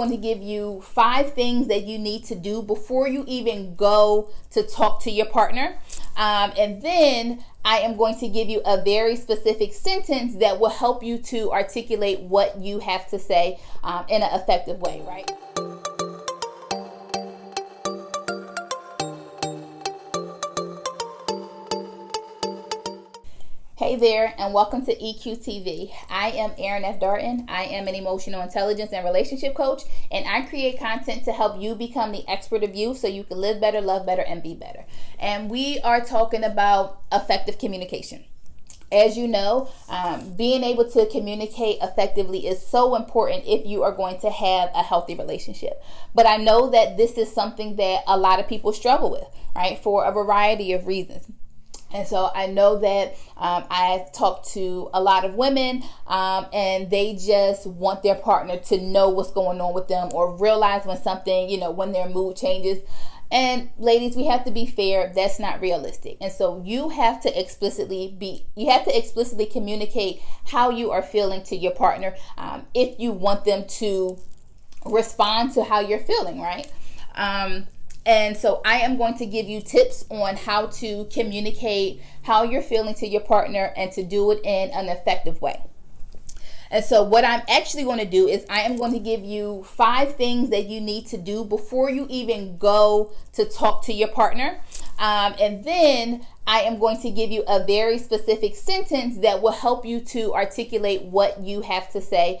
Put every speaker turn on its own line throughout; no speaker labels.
Going to give you 5 things that you need to do before you even go to talk to your partner. And then I am going to give you a very specific sentence that will help you to articulate what you have to say in an effective way, right? Hey there, and welcome to EQ-TV. I am Erin F. Darton. I am an emotional intelligence and relationship coach, and I create content to help you become the expert of you so you can live better, love better, and be better. And we are talking about effective communication. As you know, being able to communicate effectively is so important if you are going to have a healthy relationship. But I know that this is something that a lot of people struggle with, right, for a variety of reasons. And so I know that I've talked to a lot of women and they just want their partner to know what's going on with them or realize when something, when their mood changes. And ladies, we have to be fair. That's not realistic. And so you have to explicitly communicate how you are feeling to your partner if you want them to respond to how you're feeling, right? And so I am going to give you tips on how to communicate how you're feeling to your partner and to do it in an effective way. And so what I'm actually going to do is I am going to give you 5 things that you need to do before you even go to talk to your partner. And then I am going to give you a very specific sentence that will help you to articulate what you have to say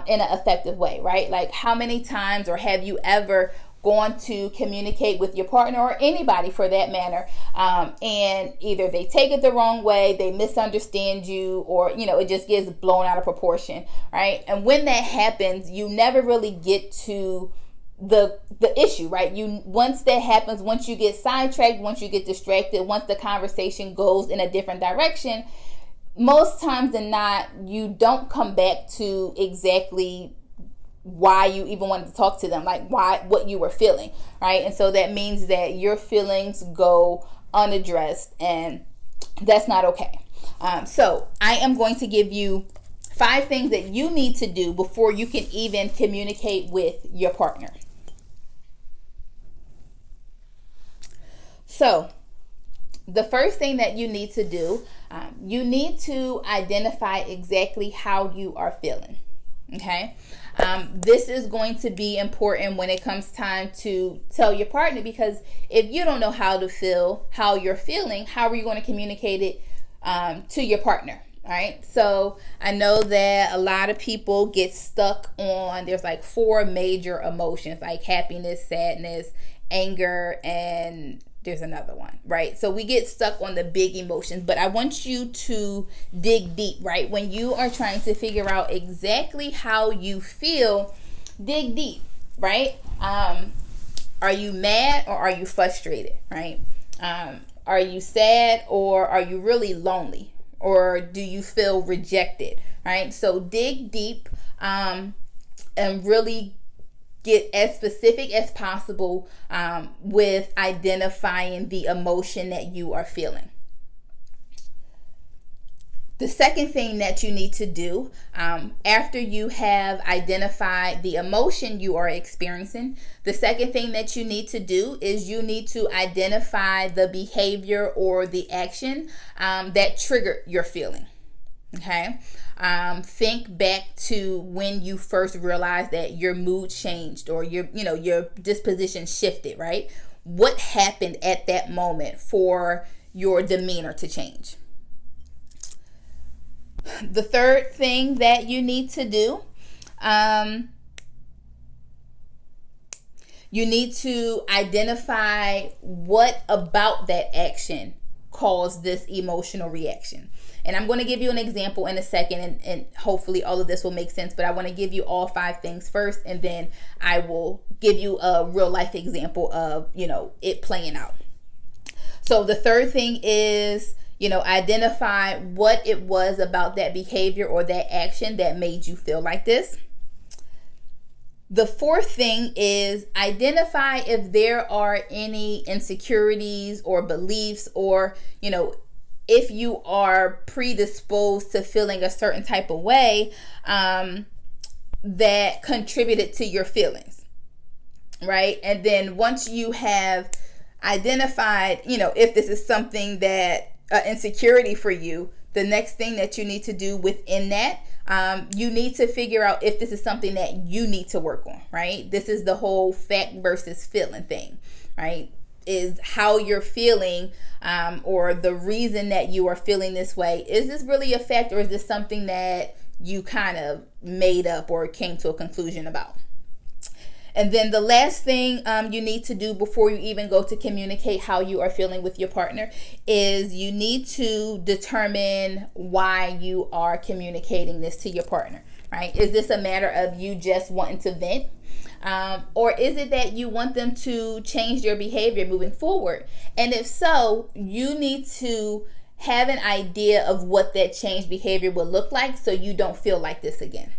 in an effective way, right? Like, how many times or have you ever going to communicate with your partner or anybody for that matter, and either they take it the wrong way, they misunderstand you, or it just gets blown out of proportion, right? And when that happens, you never really get to the issue, right? Once that happens, once you get sidetracked, once you get distracted, once the conversation goes in a different direction, most times than not, you don't come back to exactly why you even wanted to talk to them, like what you were feeling, right? And so that means that your feelings go unaddressed, and that's not okay. So I am going to give you 5 things that you need to do before you can even communicate with your partner. So the first thing that you need to do, you need to identify exactly how you are feeling. Okay. This is going to be important when it comes time to tell your partner, because if you don't know how to feel, how you're feeling, how are you going to communicate it to your partner? All right. So I know that a lot of people get stuck on, there's like 4 major emotions, like happiness, sadness, anger, and there's another one, right? So we get stuck on the big emotions, but I want you to dig deep, right? When you are trying to figure out exactly how you feel, dig deep, right? Are you mad or are you frustrated, right? Are you sad or are you really lonely? Or do you feel rejected, right? So dig deep and really get as specific as possible with identifying the emotion that you are feeling. The second thing that you need to do after you have identified the emotion you are experiencing, the second thing that you need to do is you need to identify the behavior or the action that triggered your feeling. Okay. Think back to when you first realized that your mood changed or your disposition shifted, right? What happened at that moment for your demeanor to change? The third thing that you need to do, you need to identify what about that action caused this emotional reaction. And I'm going to give you an example in a second, and hopefully all of this will make sense, but I want to give you all 5 things first, and then I will give you a real life example of, it playing out. So the third thing is, identify what it was about that behavior or that action that made you feel like this. The fourth thing is identify if there are any insecurities or beliefs or, if you are predisposed to feeling a certain type of way, that contributed to your feelings, right? And then once you have identified, if this is something that insecurity for you, the next thing that you need to do within that, you need to figure out if this is something that you need to work on, right? This is the whole fact versus feeling thing, right? Is how you're feeling, or the reason that you are feeling this way. Is this really a fact, or is this something that you kind of made up or came to a conclusion about? And then the last thing you need to do before you even go to communicate how you are feeling with your partner is you need to determine why you are communicating this to your partner, right? Is this a matter of you just wanting to vent? Or is it that you want them to change their behavior moving forward? And if so, you need to have an idea of what that change behavior will look like so you don't feel like this again.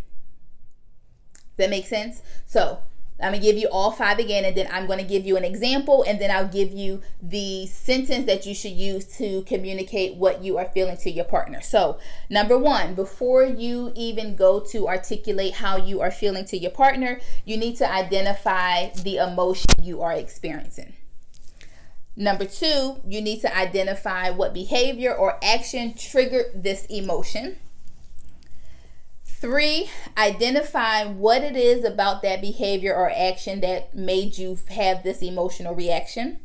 Does that make sense? So I'm going to give you all 5 again, and then I'm going to give you an example, and then I'll give you the sentence that you should use to communicate what you are feeling to your partner. So, number 1, before you even go to articulate how you are feeling to your partner, you need to identify the emotion you are experiencing. Number 2, you need to identify what behavior or action triggered this emotion. 3, identify what it is about that behavior or action that made you have this emotional reaction.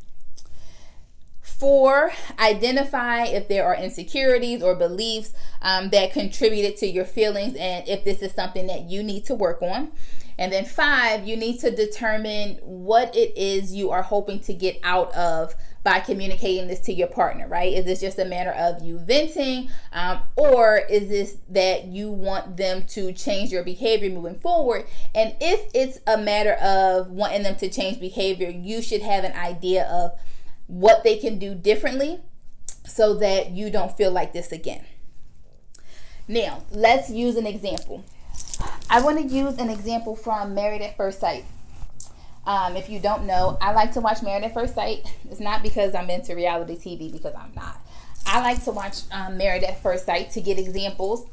4, identify if there are insecurities or beliefs that contributed to your feelings and if this is something that you need to work on. And then 5, you need to determine what it is you are hoping to get out of by communicating this to your partner, right? Is this just a matter of you venting, or is this that you want them to change your behavior moving forward? And if it's a matter of wanting them to change behavior, you should have an idea of what they can do differently so that you don't feel like this again. Now, let's use an example. I want to use an example from Married at First Sight. If you don't know, I like to watch Married at First Sight. It's not because I'm into reality TV, because I'm not. I like to watch Married at First Sight to get examples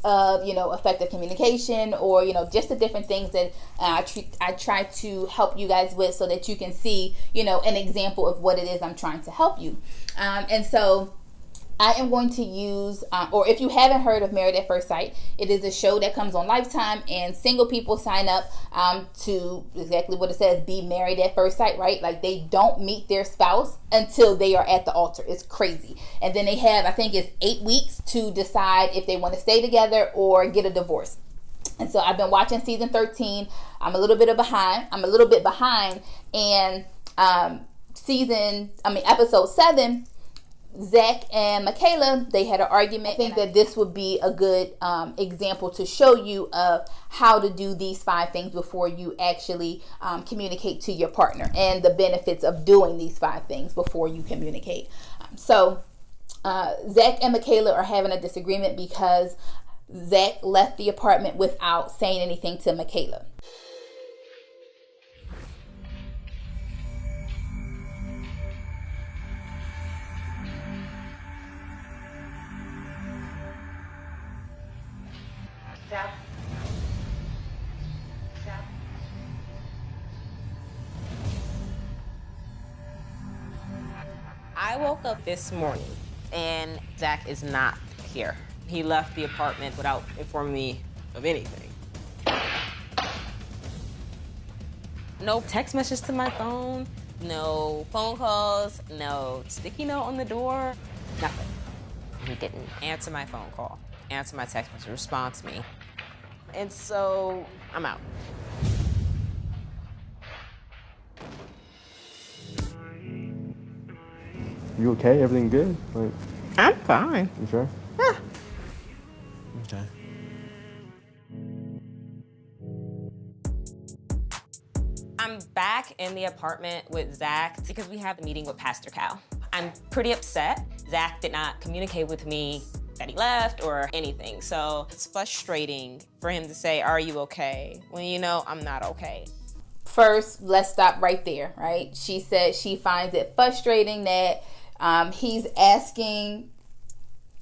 of, effective communication, or, just the different things that I try to help you guys with so that you can see, an example of what it is I'm trying to help you. And so I am going to use, or if you haven't heard of Married at First Sight, it is a show that comes on Lifetime, and single people sign up to exactly what it says, be married at first sight, right? Like, they don't meet their spouse until they are at the altar. It's crazy. And then they have, I think it's 8 weeks to decide if they want to stay together or get a divorce. And so I've been watching season 13. I'm a little bit behind. And episode 7, Zach and Michaela, they had an argument. I think that this would be a good example to show you of how to do these 5 things before you actually communicate to your partner, and the benefits of doing these 5 things before you communicate. So Zach and Michaela are having a disagreement because Zach left the apartment without saying anything to Michaela.
I woke up this morning and Zach is not here. He left the apartment without informing me of anything. No text message to my phone, no phone calls, no sticky note on the door, nothing. He didn't answer my phone call, answer my text message, respond to me. And so I'm out.
You okay? Everything good? Like,
I'm fine.
you sure?
Yeah.
Okay.
I'm back in the apartment with Zach because we have a meeting with Pastor Cal. I'm pretty upset. Zach did not communicate with me that he left or anything. So it's frustrating for him to say, "Are you okay?" when I'm not okay.
First, let's stop right there, right? She said she finds it frustrating that he's asking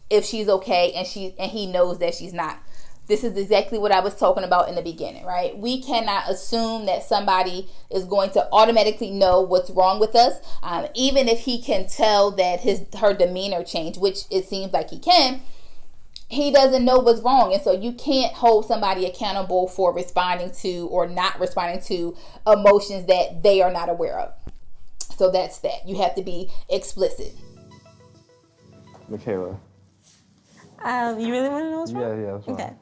if she's okay, and he knows that she's not. this is exactly what I was talking about in the beginning, right? We cannot assume that somebody is going to automatically know what's wrong with us, even if he can tell that her demeanor changed, which it seems like he can. He doesn't know what's wrong, and so you can't hold somebody accountable for responding to or not responding to emotions that they are not aware of. So that's that. You have to be explicit.
Michaela.
You really want to know what's wrong?
Yeah, that's fine.
Okay.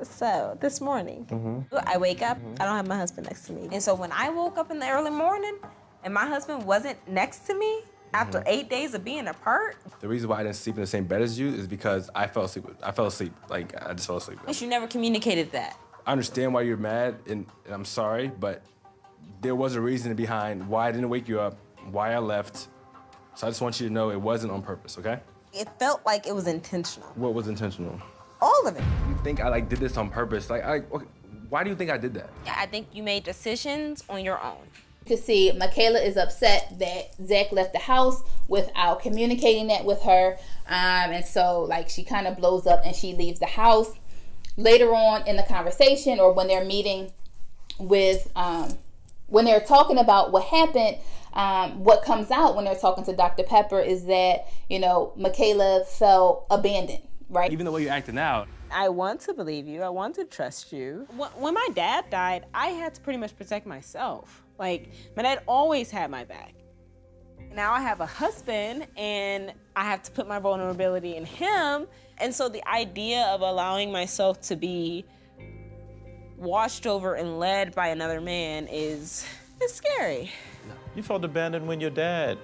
So this morning, I wake up. I don't have my husband next to me, and so when I woke up in the early morning, and my husband wasn't next to me after 8 days of being apart.
The reason why I didn't sleep in the same bed as you is because I fell asleep. I just fell asleep.
But you never communicated that.
I understand why you're mad, and I'm sorry, but there was a reason behind why I didn't wake you up, why I left. So I just want you to know it wasn't on purpose, okay?
It felt like it was intentional.
What was intentional?
All of it.
You think I did this on purpose? Okay, why do you think I did that?
Yeah, I think you made decisions on your own.
You can see Michaela is upset that Zach left the house without communicating that with her. And so she kind of blows up and she leaves the house. Later on in the conversation, or when they're meeting with, when they're talking about what happened, what comes out when they're talking to Dr. Pepper is that, Michaela felt abandoned, right?
Even the way you're acting out.
I want to believe you. I want to trust you. When my dad died, I had to pretty much protect myself. My dad always had my back. Now I have a husband, and I have to put my vulnerability in him. And so the idea of allowing myself to be washed over and led by another man is scary.
You felt abandoned when your dad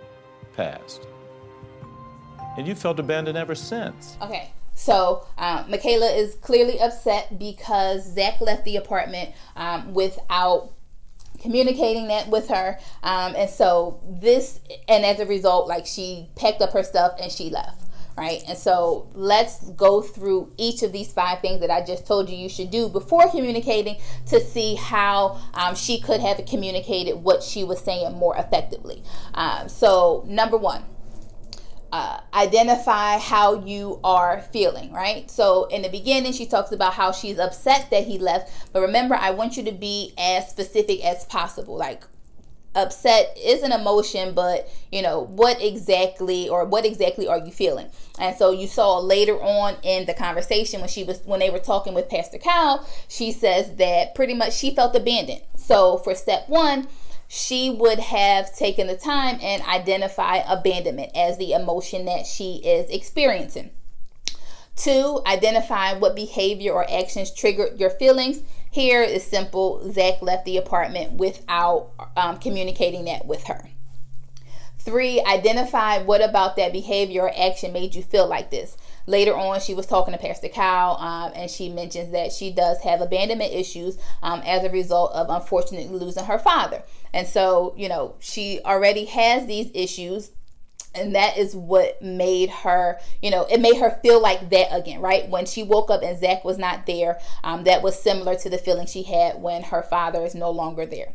passed. And you felt abandoned ever since.
Okay. So Michaela is clearly upset because Zach left the apartment without communicating that with her. And as a result, she packed up her stuff and she left. Right. And so let's go through each of these 5 things that I just told you should do before communicating to see how she could have communicated what she was saying more effectively. So number 1. Identify how you are feeling, right? So in the beginning, she talks about how she's upset that he left. But remember, I want you to be as specific as possible. Upset is an emotion, but what exactly are you feeling? And so you saw later on in the conversation when they were talking with Pastor Cal, she says that pretty much she felt abandoned. So for step 1, she would have taken the time and identify abandonment as the emotion that she is experiencing. 2, identify what behavior or actions triggered your feelings. Here is simple. Zach left the apartment without communicating that with her. 3, identify what about that behavior or action made you feel like this. Later on, she was talking to Pastor Kyle, and she mentions that she does have abandonment issues as a result of unfortunately losing her father. And so, she already has these issues. And that is what made her, it made her feel like that again, right? When she woke up and Zach was not there, that was similar to the feeling she had when her father is no longer there.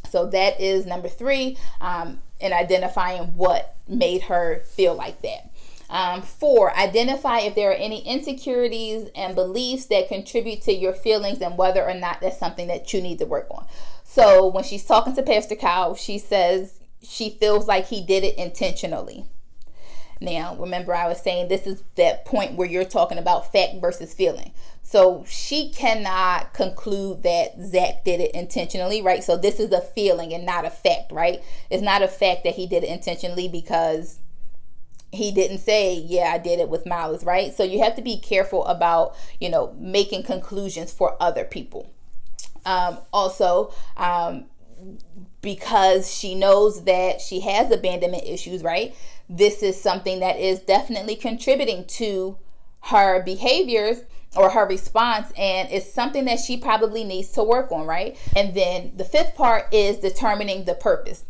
So that is number 3, in identifying what made her feel like that. 4, identify if there are any insecurities and beliefs that contribute to your feelings and whether or not that's something that you need to work on. So when she's talking to Pastor Kyle, she says she feels like he did it intentionally. Now, remember I was saying this is that point where you're talking about fact versus feeling. So she cannot conclude that Zach did it intentionally, right? So this is a feeling and not a fact, right? It's not a fact that he did it intentionally because he didn't say, yeah, I did it with malice, right? So you have to be careful about, making conclusions for other people. Also, because she knows that she has abandonment issues, right? This is something that is definitely contributing to her behaviors or her response, and it's something that she probably needs to work on, right? And then the 5th part is determining the purpose.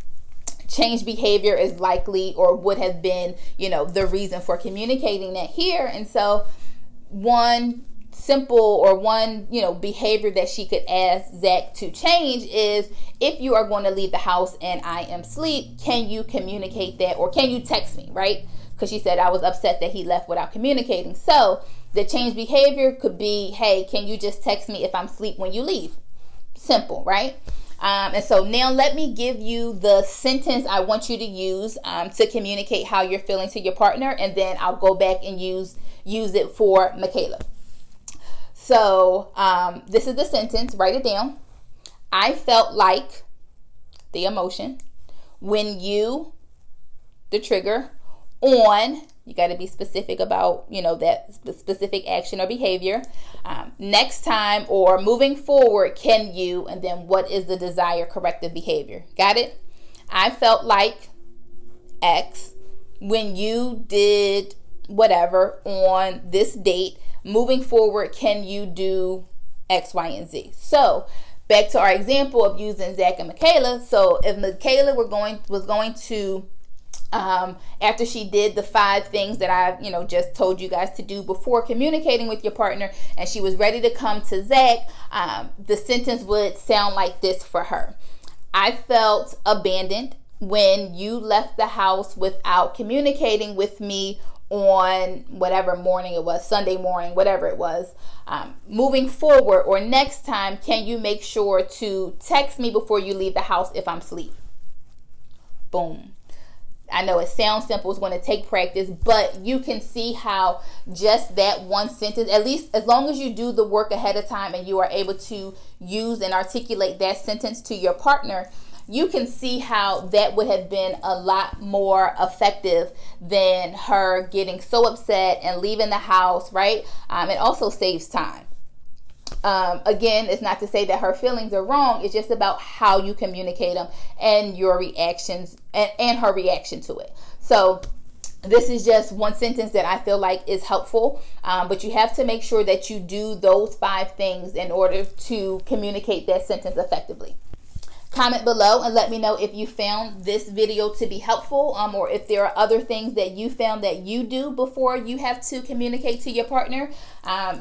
Change behavior is likely or would have been, the reason for communicating that here. And so one simple or one, behavior that she could ask Zach to change is, if you are going to leave the house and I am asleep, can you communicate that, or can you text me, right? Because she said I was upset that he left without communicating. So The change behavior could be, hey, can you just text me if I'm asleep when you leave? Simple, right? And so now let me give you the sentence I want you to use to communicate how you're feeling to your partner, and then I'll go back and use it for Michaela. So this is the sentence. Write it down. I felt like, the emotion, when you, the trigger, on, you got to be specific about, that specific action or behavior. Next time or moving forward, can you, and then what is the desired corrective behavior? Got it? I felt like X when you did whatever on this date. Moving forward, can you do X, Y, and Z? So back to our example of using Zach and Michaela. So if Michaela was going to after she did the 5 things that I just told you guys to do before communicating with your partner, and she was ready to come to Zach, the sentence would sound like this for her. I felt abandoned when you left the house without communicating with me on whatever morning it was, Sunday morning, whatever it was. Moving forward or next time, can you make sure to text me before you leave the house if I'm asleep? Boom. I know it sounds simple, it's going to take practice, but you can see how just that one sentence, at least as long as you do the work ahead of time and you are able to use and articulate that sentence to your partner, you can see how that would have been a lot more effective than her getting so upset and leaving the house, right? It also saves time. Again, it's not to say that her feelings are wrong. It's just about how you communicate them and your reactions and her reaction to it. So this is just one sentence that I feel like is helpful, but you have to make sure that you do those 5 things in order to communicate that sentence effectively. Comment below and let me know if you found this video to be helpful, or if there are other things that you found that you do before you have to communicate to your partner.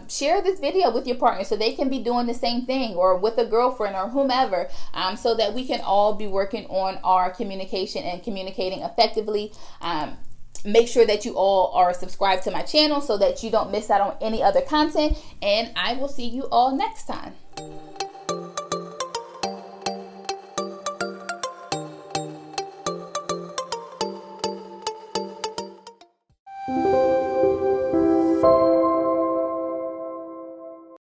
Share this video with your partner so they can be doing the same thing, or with a girlfriend or whomever, so that we can all be working on our communication and communicating effectively. Make sure that you all are subscribed to my channel so that you don't miss out on any other content, and I will see you all next time.